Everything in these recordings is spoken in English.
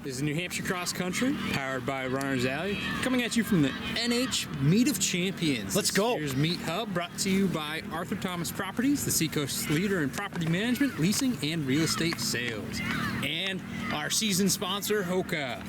This is New Hampshire Cross Country, powered by Runners Alley, coming at you from the NH Meet of Champions. Let's go. Here's Meet Hub, brought to you by Arthur Thomas Properties, the Seacoast leader in property management, leasing, and real estate sales. And our season sponsor, Hoka.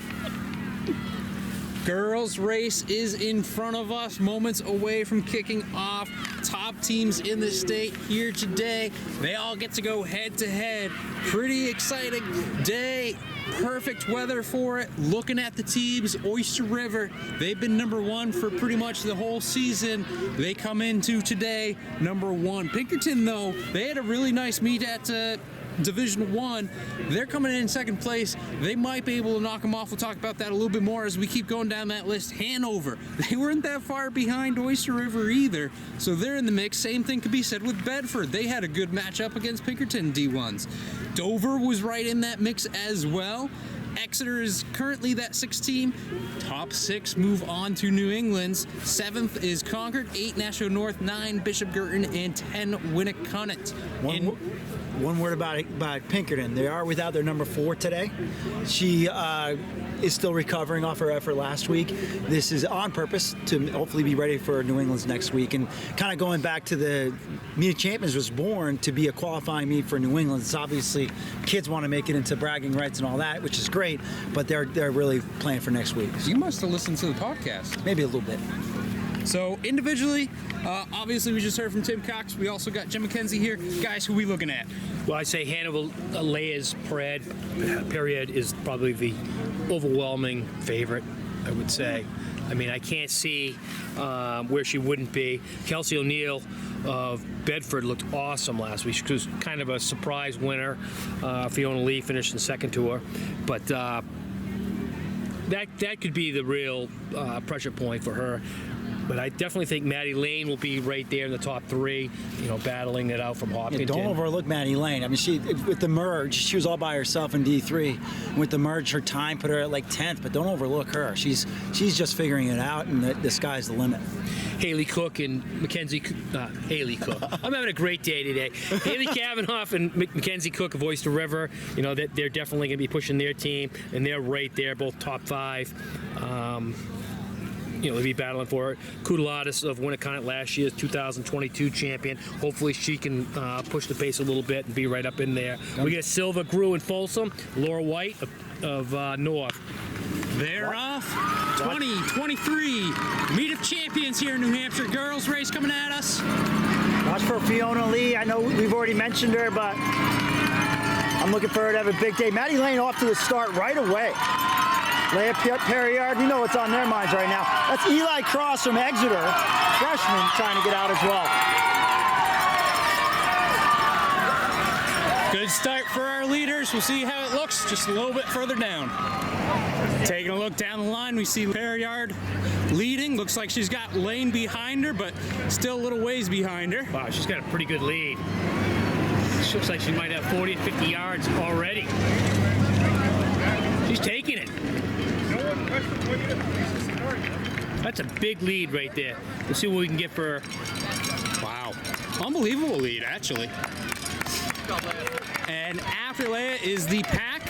Girls race is in front of us, moments away from kicking off. Top teams in the state here today. They all get to go head to head. Pretty exciting day. Perfect weather for it. Looking at the teams, Oyster River, they've been #1 for pretty much the whole season. They come into today #1. Pinkerton, though, they had a really nice meet at Division 1. They're coming in second place. They might be able to knock them off. We'll talk about that a little bit more as we keep going down that list. Hanover, they weren't that far behind Oyster River either, so they're in the mix. Same thing could be said with Bedford. They had a good matchup against Pinkerton D1s. Dover was right in that mix as well. Exeter is currently that 6th team. Top 6 move on to New England's. 7th is Concord, 8 Nashua North, 9 Bishop Girton, and 10 Winnicott. One word about Pinkerton. They are without their number 4 today. She is still recovering off her effort last week. This is on purpose to hopefully be ready for New England's next week. And kind of going back to the Meet of Champions was born to be a qualifying meet for New England. It's obviously kids want to make it into bragging rights and all that, which is great, but they're really playing for next week. You must have listened to the podcast. Maybe a little bit. So individually, obviously we just heard from Tim Cox. We also got Jim McKenzie here. Guys, who are we looking at? Well, I say Hannibal Leia's period is probably the overwhelming favorite, I would say. I mean, I can't see where she wouldn't be. Kelsey O'Neill of Bedford looked awesome last week. She was kind of a surprise winner. Fiona Lee finished in second to her. But that could be the real pressure point for her. But I definitely think Maddie Lane will be right there in the top 3, battling it out from Hopkinton. Yeah, don't overlook Maddie Lane. I mean, with the merge, she was all by herself in D3. With the merge, her time put her at like 10th, but don't overlook her. She's just figuring it out, and the sky's the limit. Haley Cook and Haley Cook. I'm having a great day today. Haley Kavanaugh and Mackenzie Cook of Oyster River, they're definitely going to be pushing their team, and they're right there, both top 5. They'll be battling for it. Koudalatis of Winnicott, last year's 2022 champion. Hopefully she can push the pace a little bit and be right up in there. We got Silva, Grew, and Folsom. Laura White of North. They're off. 2023 Meet of Champions here in New Hampshire. Girls race coming at us. Watch for Fiona Lee. I know we've already mentioned her, but I'm looking for her to have a big day. Maddie Lane off to the start right away. Leia Perriard, you know what's on their minds right now. That's Eli Cross from Exeter, freshman, trying to get out as well. Good start for our leaders. We'll see how it looks just a little bit further down. Taking a look down the line, we see Perriard leading. Looks like she's got Lane behind her, but still a little ways behind her. Wow, she's got a pretty good lead. She looks like she might have 40 to 50 yards already. She's taking it. That's a big lead right there. We'll see what we can get for her. Wow. Unbelievable lead, actually. And after Leia is the pack.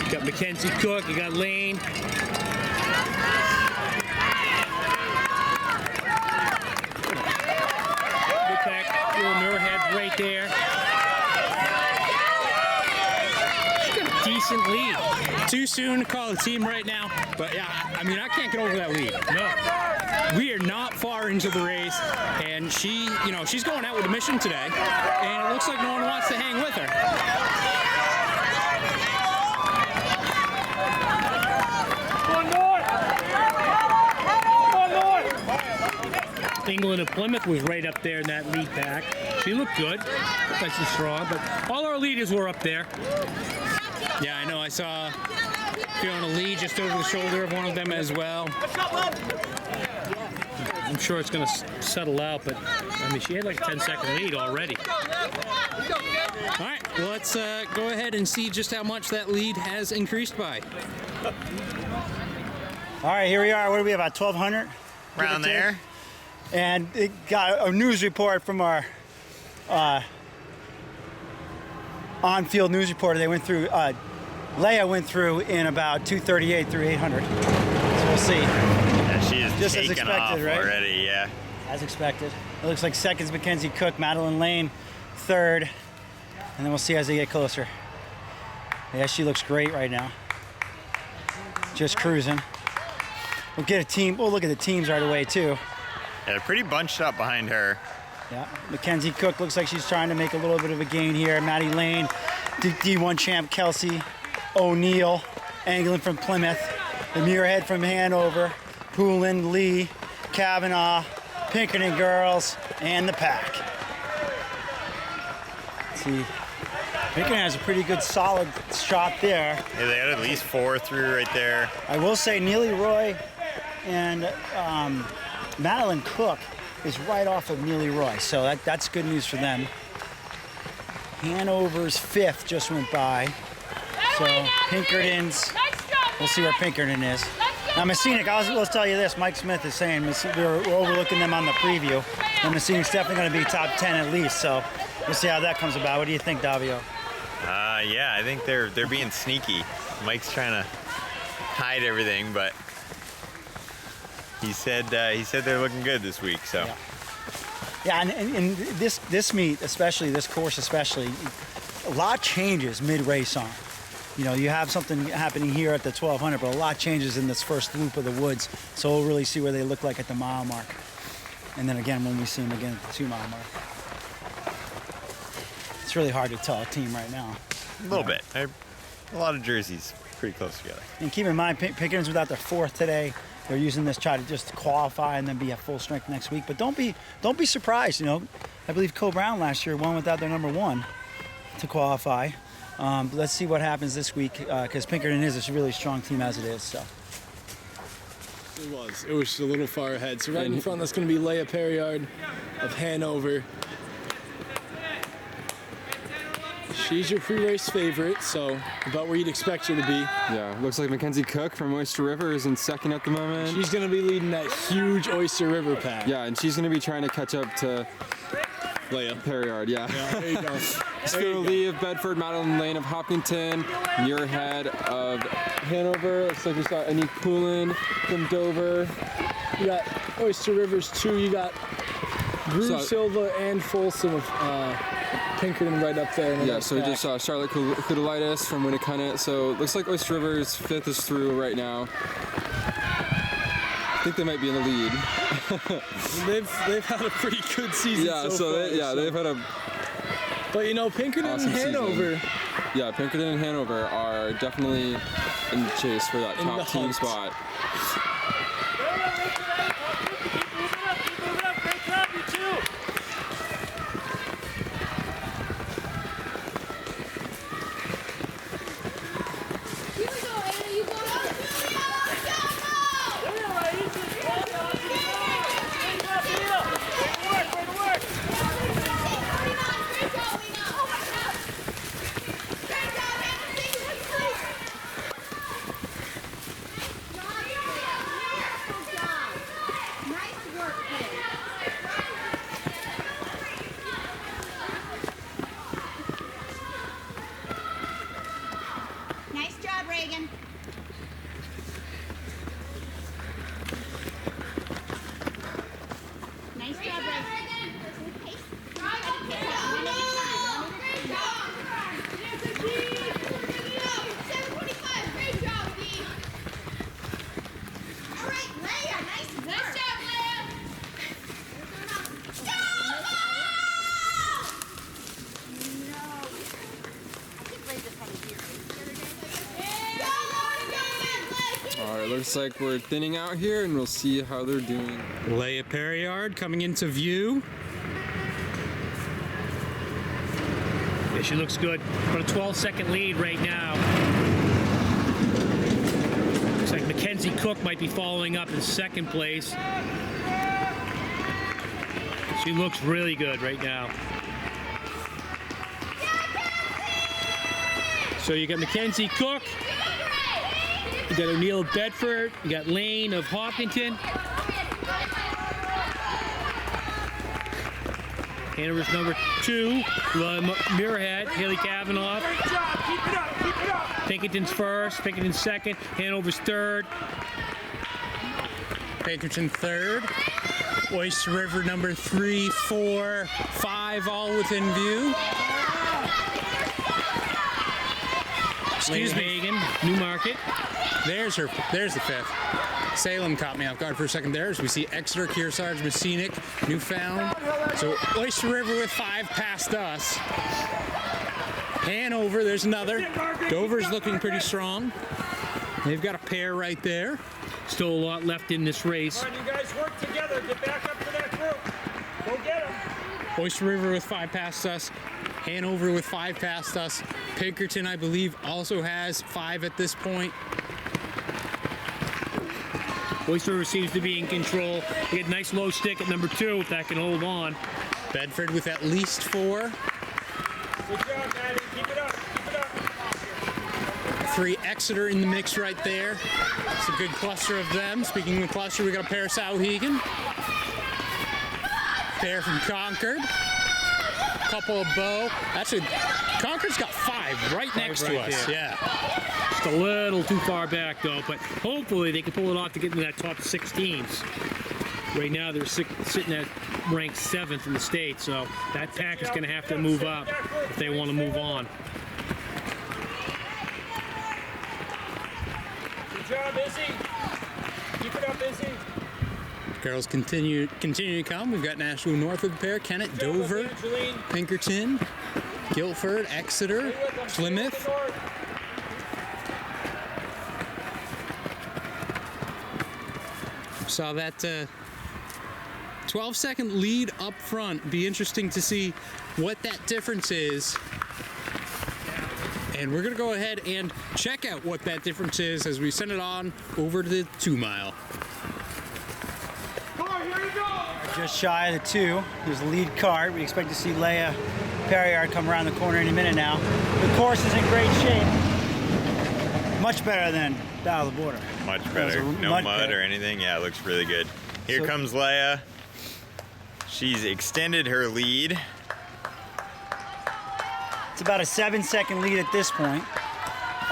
You got Mackenzie Cook, you got Lane. Good pack, Muirhead right there. Decent lead. Too soon to call the team right now, but yeah, I mean, I can't get over that lead. No. We are not far into the race, and she's going out with a mission today, and it looks like no one wants to hang with her. England and Plymouth was right up there in that lead pack. She looked good, nice and strong, but all our leaders were up there. Yeah, I know. I saw Fiona Lee just over the shoulder of one of them as well. I'm sure it's going to settle out, but I mean, she had like a 10-second lead already. All right, well, let's go ahead and see just how much that lead has increased by. All right, here we are. What do we have, about 1,200? Around there. And it got a news report from our on-field news reporter. They went through, Leia went through in about 2:38 through 800. So we'll see. Yeah, she is Just as taking expected, off right? already, yeah. As expected. It looks like seconds Mackenzie Cook, Madeline Lane third, and then we'll see as they get closer. Yeah, she looks great right now. Just cruising. We'll get a team. We'll look at the teams right away too. Yeah, pretty bunched up behind her. Yeah, Mackenzie Cook looks like she's trying to make a little bit of a gain here. Maddie Lane, D1 champ Kelsey O'Neill, angling from Plymouth, the Muirhead from Hanover, Poulin, Lee, Kavanaugh, Pinkerton girls, and the pack. Let's see, Pinkerton has a pretty good solid shot there. Yeah, they got at least 4 through right there. I will say Neely Roy and Madeline Cook is right off of Neely Roy, so that's good news for them. Hanover's 5th just went by, so Pinkerton's, we'll see where Pinkerton is. Now Messinic, I'll tell you this, Mike Smith is saying we're overlooking them on the preview, and Messinic's definitely going to be top 10 at least, so we'll see how that comes about. What do you think, Davio? Yeah, I think they're being sneaky. Mike's trying to hide everything, but he said they're looking good this week. So yeah, and this meet, especially this course, especially, a lot changes mid-race on. You know, you have something happening here at the 1200, but a lot changes in this first loop of the woods. So we'll really see where they look like at the mile mark, and then again when we see them again at the 2 mile mark. It's really hard to tell a team right now. a little bit. A lot of jerseys pretty close together. And keep in mind, Pinkerton's without their 4th today. They're using this try to just qualify and then be at full strength next week. But don't be surprised. You know, I believe Co Brown last year won without their number 1 to qualify. But let's see what happens this week because Pinkerton is a really strong team as it is. So. It was just a little far ahead. So right in front, that's going to be Leia Perriard of Hanover. She's your pre-race favorite, so about where you'd expect her to be. Yeah, looks like Mackenzie Cook from Oyster River is in 2nd at the moment. She's going to be leading that huge Oyster River pack. Yeah, and she's going to be trying to catch up to Leia Perriard, yeah. There you go. Spiro Lee of Bedford, Madeline Lane of Hopkinton, Muirhead of Hanover. Looks like we saw Annie Poulin from Dover. You got Oyster Rivers too. You got Groove Silva and Folsom of Pinkerton right up there. Yeah, so we just saw Charlotte Kudalitis from Winnacunnet. So it looks like Oyster River's 5th is through right now. I think they might be in the lead. they've had a pretty good season. Yeah, they've had a. But you know, Pinkerton awesome and Hanover. Season. Yeah, Pinkerton and Hanover are definitely in the chase for that top team spot. Looks like we're thinning out here, and we'll see how they're doing. Leia Perriard coming into view. Yeah, she looks good. Got a 12-second lead right now. Looks like Mackenzie Cook might be following up in 2nd place. She looks really good right now. So you got Mackenzie Cook. You got O'Neill of Bedford. You got Lane of Hopkinton. Hanover's number 2. Muirhead, Haley Kavanaugh. Pinkerton's first, Pinkerton's second, Hanover's third. Pinkerton third. Oyster River number 3, 4, 5, all within view. Excuse me. Hagen, Newmarket. There's the 5th. Salem caught me off guard for a second there as we see Exeter, Kearsarge, Messinic, Newfound. So Oyster River with 5 past us. Hanover, there's another. Dover's looking pretty strong. They've got a pair right there. Still a lot left in this race. Come on, you guys work together. Get back up to that group. Go get them. Oyster River with 5 past us. Hanover with 5 past us. Pinkerton, I believe, also has 5 at this point. Oyster River seems to be in control. They get a nice low stick at number 2 if that can hold on. Bedford with at least 4. Good job, Maddie. Keep it up. Keep it up. 3 Exeter in the mix right there. It's a good cluster of them. Speaking of cluster, we got a pair of Souhegan. Pair from Concord. Couple of Bow. Actually, Concord's got 5 right next to us. there. Yeah. Just a little too far back though, but hopefully they can pull it off to get into that top 16s. Right now they're sitting at ranked 7th in the state, so that pack is going to have to move up if they want to move on. Good job, Izzy. Keep it up, Izzy. Girls continue to come. We've got Nashua North with a pair. Kennett, Dover, Pinkerton, Guilford, Exeter, Plymouth. Saw that 12-second lead up front. Be interesting to see what that difference is. And we're going to go ahead and check out what that difference is as we send it on over to the 2 mile. Just shy of the 2. There's the lead card. We expect to see Leah Perriard come around the corner any minute now. The course is in great shape. Much better than Dial the Border. Much better. No mud or anything. Yeah, it looks really good. Here comes Leia. She's extended her lead. It's about a 7-second lead at this point.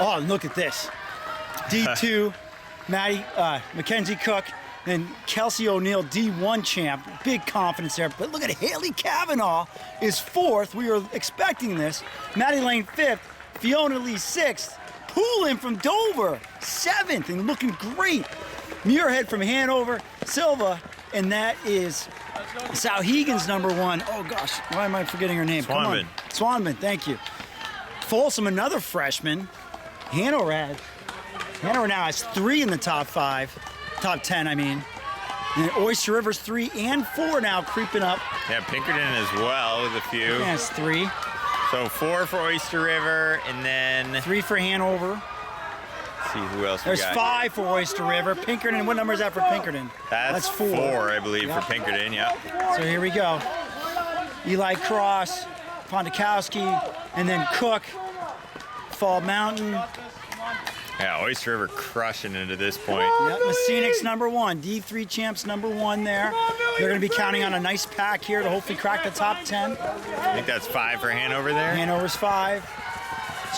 Oh, look at this. D2, Mackenzie Cook, and Kelsey O'Neill, D1 champ. Big confidence there. But look at Haley Kavanaugh is 4th. We were expecting this. Maddie Lane 5th. Fiona Lee 6th. Poulin from Dover, 7th, and looking great. Muirhead from Hanover, Silva, and that is Souhegan's number 1. Oh gosh, why am I forgetting her name? Swanman. Come on. Swanman, thank you. Folsom, another freshman. Hanover now has 3 in the top 10, I mean. And Oyster River's 3 and 4 now creeping up. Yeah, Pinkerton as well with a few. Yeah, it's 3. So 4 for Oyster River, and then 3 for Hanover. Let's see who else There's we got. 5 for Oyster River. Pinkerton, what number is that for Pinkerton? That's 4, I believe, Yep. for Pinkerton. Yep. So here we go. Eli Cross, Pondakowski, and then Cook, Fall Mountain. Yeah, Oyster River crushing it at this point. Yep, Messinic's number 1. D3 champs number 1 there. They're going to be counting on a nice pack here to hopefully crack the top 10. I think that's 5 for Hanover there. Hanover's 5.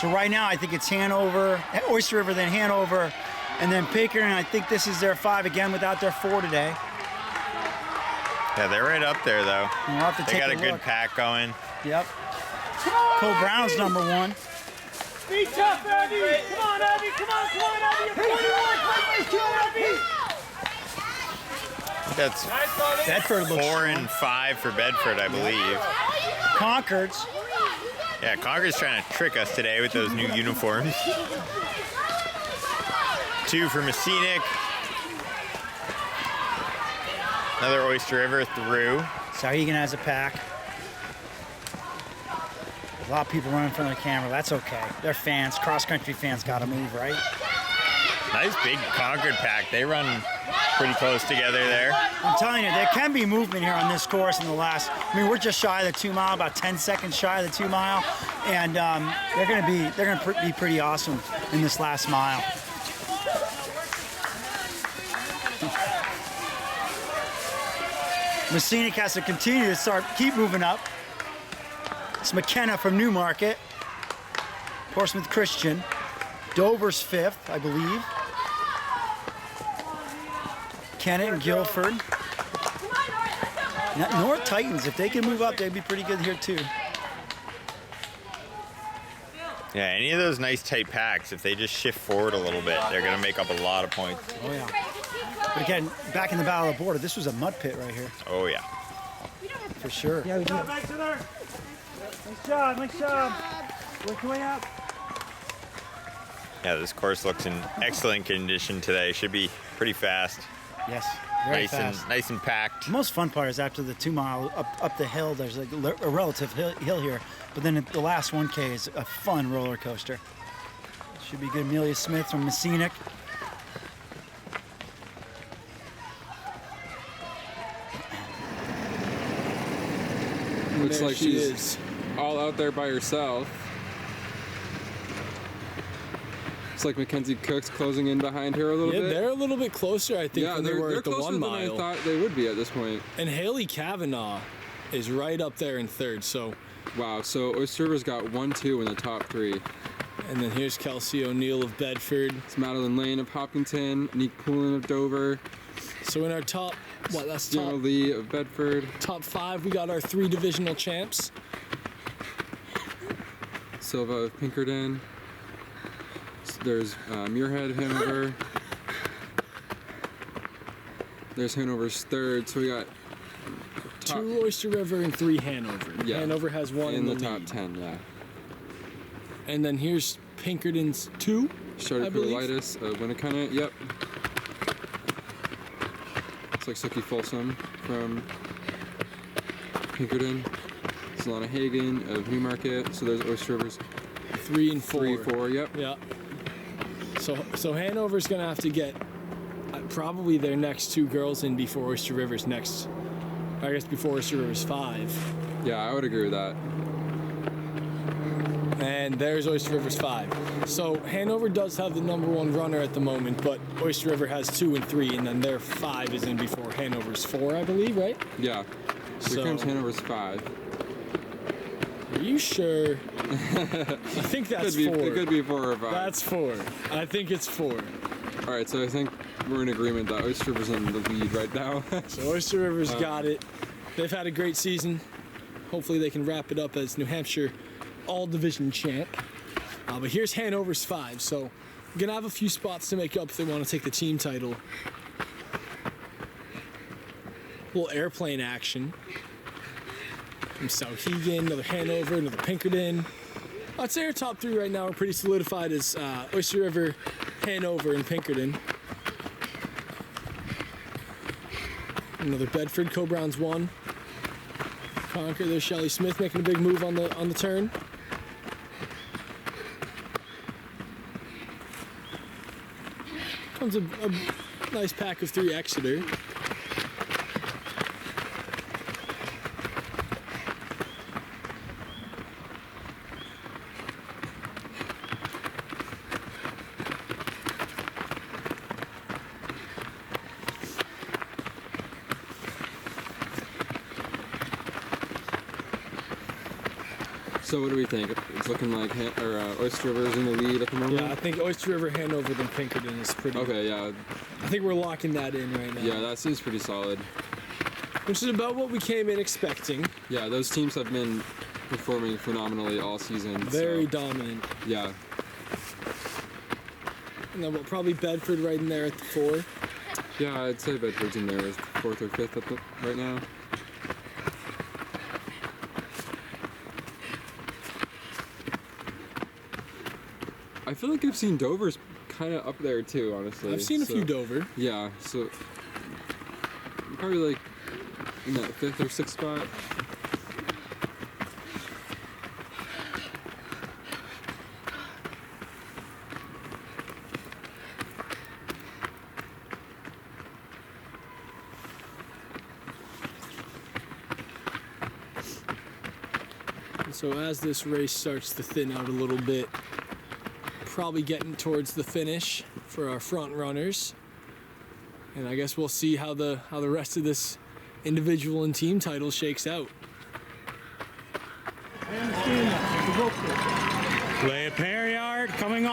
So right now I think it's Hanover, Oyster River, then Hanover, and then Pinkerton. I think this is their 5 again without their 4 today. Yeah, they're right up there though. We'll have to They take got a a good look. pack going. Yep. Cole Brown's number 1. Be tough, Abby! Come on, Abby! Come on, Abby! You're 21! That's Bedford looks 4 strong. and 5 for Bedford, I believe. Concord's. Yeah, Concord's trying to trick us today with those new uniforms. 2 for Messinic. Another Oyster River through. Souhegan has a pack. A lot of people running in front of the camera. That's okay. They're fans. Cross-country fans got to move, right? Nice big Concord pack. They run pretty close together there. I'm telling you, there can be movement here on this course in the last. I mean, we're just shy of the 2 mile, about 10 seconds shy of the 2 mile, and they're going to be pretty awesome in this last mile. Messinic has to continue to keep moving up. It's McKenna from Newmarket. Portsmouth Christian. Dover's 5th, I believe. Kennett and Guilford. North Titans, if they can move up, they'd be pretty good here too. Yeah, any of those nice tight packs, if they just shift forward a little bit, they're going to make up a lot of points. Oh, yeah. But again, back in the Battle of the Border, this was a mud pit right here, Oh, yeah. for sure. Nice job, nice job. Work your way up. Yeah, this course looks in excellent condition today. Should be pretty fast. Yes, very fast. Nice and packed. The most fun part is after the 2 mile up the hill, there's like a relative hill here, but then the last 1K is a fun roller coaster. Should be good. Amelia Smith from Messinic. Looks There like she she's is. all out there by herself. Looks like Mackenzie Cook's closing in behind her a little Yeah, bit. they're a little bit closer, I think, Yeah, than they were they're at the closer 1 than mile. I thought they would be at this point. And Haley Kavanaugh is right up there in 3rd. So, Wow, so Oyster River's got 1-2 in the top 3. and then here's Kelsey O'Neill of Bedford. It's Madeline Lane of Hopkinton, Nick Poulin of Dover, So in our top, that's Jenna Lee of Bedford, top 5, we got our 3 divisional champs. Silva of Pinkerton. There's Muirhead, Hanover. There's Hanover's 3rd, so we got top 2 Oyster River and 3 Hanover. Yeah. Hanover has 1 in the lead. top 10, yeah. And then here's Pinkerton's 2. Started I believe. Lightus of Winnicott, yep. Looks like Suki Folsom from Pinkerton. Solana Hagen of Newmarket. So there's Oyster River's 3 and 4. 3-4, yep. Yeah. So Hanover's gonna have to get probably their next 2 girls in before Oyster River's next. I guess before Oyster River's 5. Yeah, I would agree with that. And there's Oyster River's 5. So Hanover does have the number 1 runner at the moment, but Oyster River has 2 and 3, and then their 5 is in before Hanover's 4, I believe, right? Yeah. Here So- comes Hanover's 5. Are you sure? I think that's 4. It could be 4 or 5. That's 4. I think it's 4. All right, so I think we're in agreement that Oyster River's in the lead right now. So Oyster River's got it. They've had a great season. Hopefully they can wrap it up as New Hampshire all-division champ. But here's Hanover's 5. So we're going to have a few spots to make up if they want to take the team title. A little airplane action. From Souhegan, another Hanover, another Pinkerton. I'd say our top 3 right now are pretty solidified as Oyster River, Hanover, and Pinkerton. Another Bedford, Co-Browns 1. Concord, there's Shelly Smith making a big move on the turn. Comes a nice pack of 3 Exeter. So what do we think? It's looking like Oyster River's in the lead at the moment? Yeah, I think Oyster River, Hanover, then Pinkerton is pretty. Okay, yeah. I think we're locking that in right now. Yeah, that seems pretty solid. Which is about what we came in expecting. Yeah, those teams have been performing phenomenally all season. Very so, dominant. yeah. And then we'll probably Bedford right in there at the 4. Yeah, I'd say Bedford's in there as 4th or 5th right now. I feel like I've seen Dover's kind of up there too, honestly. I've seen a few Dover. Yeah, so probably like in that 5th or 6th spot. So as this race starts to thin out a little bit, probably getting towards the finish for our front runners. And I guess we'll see how the rest of this individual and team title shakes out.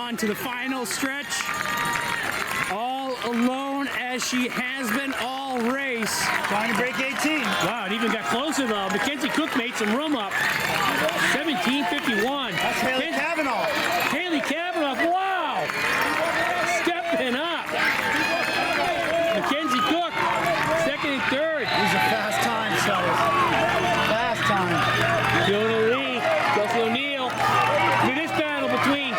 on to the final stretch. All alone as she has been all race. Trying to break 18. Wow, it even got closer though. Mackenzie Cook made some room up. 17:51. That's Haley Kavanaugh. Haley Kavanaugh, wow! Stepping up. Mackenzie Cook, second and third. These are fast times, fellas. Fast times. Fiona Lee, Kelsey O'Neill. Look at this battle between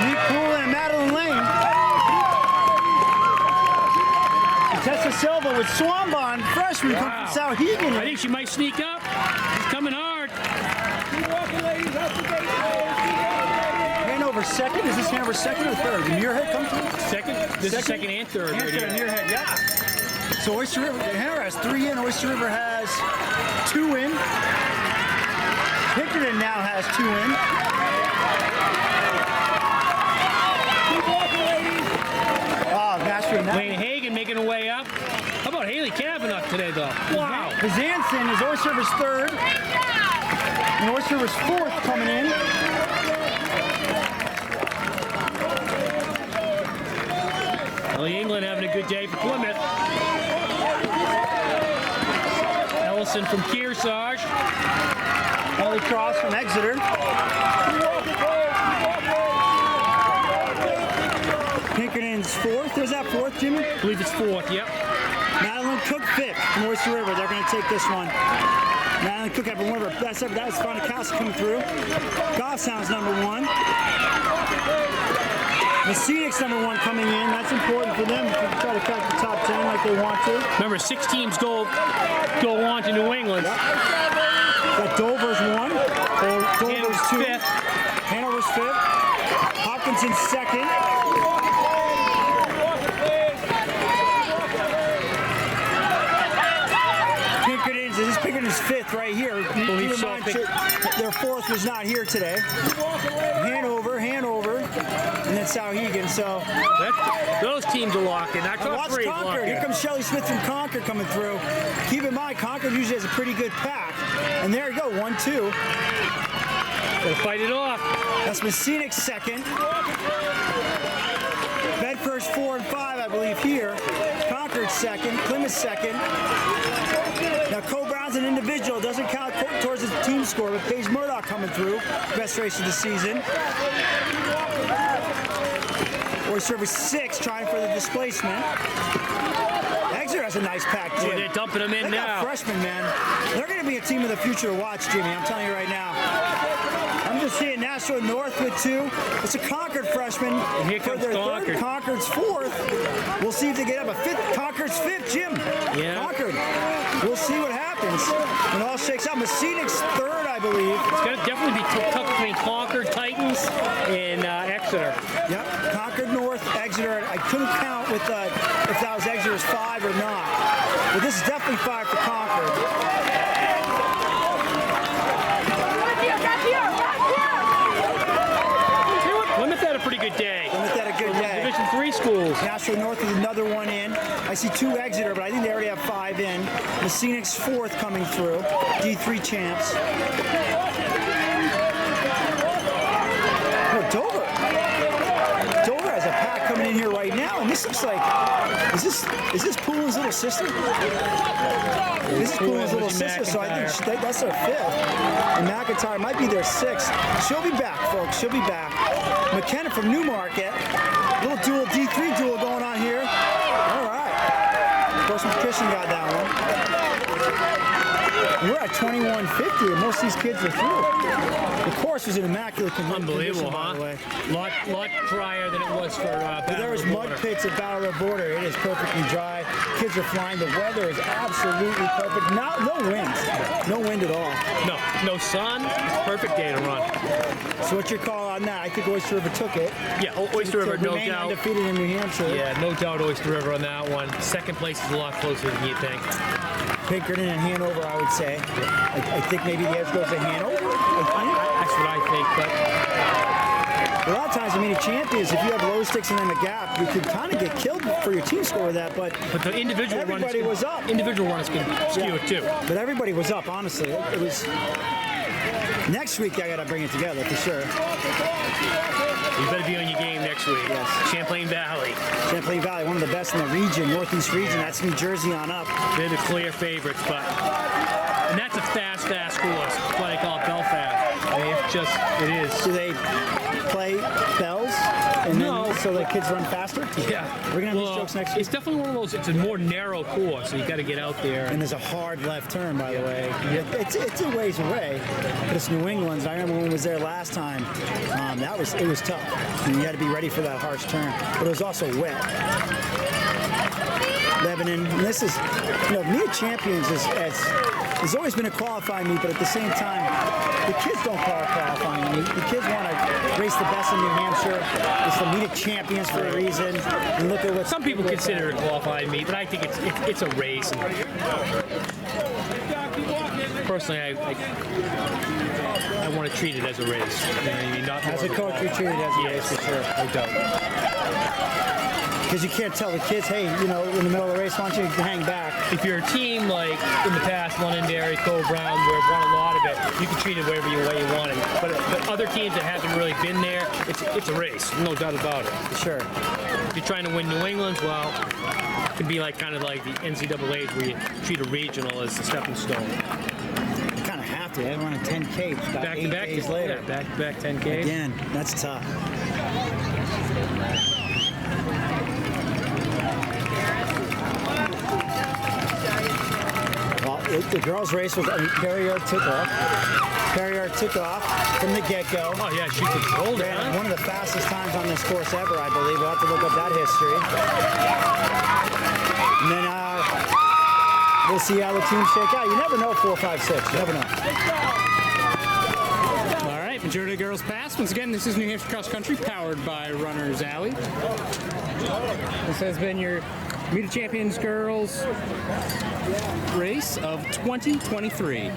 Nick Poole and Madeline Lane. Tessa Silva with Swanbond, freshman come from Souhegan. I think she might sneak up. She's coming hard. Hanover second. Is this Hanover second or third? Muirhead come through? Second? This is second and third. And right third, here. Muirhead, yeah. So Oyster River, Hanover has 3 in. Oyster River has 2 in. Pinkerton now has 2 in. Oh, Nashville now. Wayne Hagan making her way up. How about Haley Kavanaugh today, though? Wow. Kazanson is Oyster River's third. And Oyster River's fourth coming in. Ellie England having a good day for Plymouth. Ellison from Kearsarge. Ellie Cross from Exeter. Pinkerton's fourth. Was that fourth, Jimmy? I believe it's fourth, yep. Madeline Cook fifth from Oyster River. They're going to take this one. Madeline Cook having one of her best ever. That was Fontecastle coming through. Goffstown's number 1. Messinics number 1 coming in. That's important for them to try to crack the top 10 like they want to. Remember, 6 teams go on to New England. Got Dover's 1. Dover's 2. Fifth. Hanover's 5th. Hopkinson's 2nd. Pinkerton's 5th right here. Believe Keep in so. mind, their 4th was not here today. Hanover, and then Souhegan. So Those teams are locking. Our top watch three is Concord. locking. Here comes Shelley Smith from Concord coming through. Keep in mind, Concord usually has a pretty good pack. And there you go, 1-2. Gotta fight it off. That's Messinics 2nd. Bedford's 4 and 5, I believe, here. Concord 2nd. Plymouth 2nd. Now, Co-Brown's an individual. Doesn't count towards the team score, but Paige Murdoch coming through. Best race of the season. Oyster River 6, trying for the displacement. Exeter has a nice pack, Jim. Boy, they're dumping them in They got now. freshmen, man. They're going to be a team of the future to watch, Jimmy. I'm telling you right now. I'm just seeing Nashua North with 2. It's a Concord freshman. And here for comes their Concord. third. Concord's 4th. We'll see if they get up a 5th. Concord's 5th, Jim. Yeah. Concord. We'll see what happens when all shakes out. Messinics 3rd, I believe. It's gonna definitely be tough between Concord Titans and Exeter. Yep. Concord North, Exeter. I couldn't count with if that was Exeter's 5 or not. But this is definitely 5 for Concord. Plymouth had a pretty good day. Plymouth had a good day. Division 3 schools. Nashua North with another 1 in. I see 2 Exeter, but I think they already have 5 in. Messinics 4th coming through. D3 champs. Oh, Dover. Dover has a pack coming in here right now, and this looks like, is this Poolin's little sister? This is Poolin's little sister, so I think that's their 5th. And McIntyre might be their 6th. She'll be back, folks. She'll be back. McKenna from Newmarket. Little dual D3 duel going on here. All right. Of course, Christian got that one. We're at 21:50, and most of these kids are through. The course was in immaculate condition, Unbelievable, by huh? the way. Lot drier than it was for But there was mud pits at Battle Road Border. It is perfectly dry. Kids are flying. The weather is absolutely perfect. No wind. No wind at all. No sun. Perfect day to run. So what's your call on that? I think Oyster River took it. Yeah, Oyster River, To no remain doubt. undefeated in New Hampshire. Yeah, no doubt Oyster River on that one. Second place is a lot closer than you think. Pinkerton and Hanover, I would say. I think maybe the edge goes to Hanover. That's what I think, but A lot of times, I mean, a champions, if you have low sticks and then a gap, you could kind of get killed for your team score with that. But the individual everybody run was up. Individual run is going to skew it too. But everybody was up, honestly. It was Next week, I got to bring it together for sure. You better be on your game next week. Yes. Champlain Valley. Champlain Valley, one of the best in the region, Northeast region. That's New Jersey on up. They're the clear favorites, and that's a fast course. That's why they call it Belfast. I mean, it is. Do they play bells? And No. Then, so the kids run faster? Yeah. We're going to have these jokes next week. It's definitely one of those, it's a more narrow course, so you got to get out there. And there's a hard left turn, by the way. It's a ways away, but it's New England's. I remember when we was there last time. It was tough. And you had to be ready for that harsh turn, but it was also wet. Lebanon, and this is, Meet of Champions has always been a qualifying meet, but at the same time, the kids don't call it qualifying meet. The kids want to race the best in New Hampshire. It's the Meet of Champions for a reason. And look at what Some people consider it a qualifying meet, but I think it's a race. Personally, I want to treat it as a race. You know what I mean? Not as a coach, you treat it as a race for sure. I don't. Because you can't tell the kids, hey, in the middle of the race, why don't you hang back? If you're a team like in the past, Londonderry, Cove Brown, where have won a lot of it, you can treat it whatever way you want it. But other teams that haven't really been there, it's a race, no doubt about it. Sure. If you're trying to win New England, well, it can be kind of like the NCAA's where you treat a regional as the stepping stone. You kind of have to. They run a 10K about Back 8 to back days later. Yeah, back to back 10Ks. Again, that's tough. The girls' race was, Perriard took off. Perriard took off from the get-go. Oh, yeah, she controlled it, huh? One of the fastest times on this course ever, I believe. We'll have to look up that history. And then we'll see how the teams shake out. You never know 4, 5, 6. You never know. All right, majority of girls pass. Once again, this is New Hampshire Cross Country, powered by Runner's Alley. This has been your Meet of Champions girls race of 2023.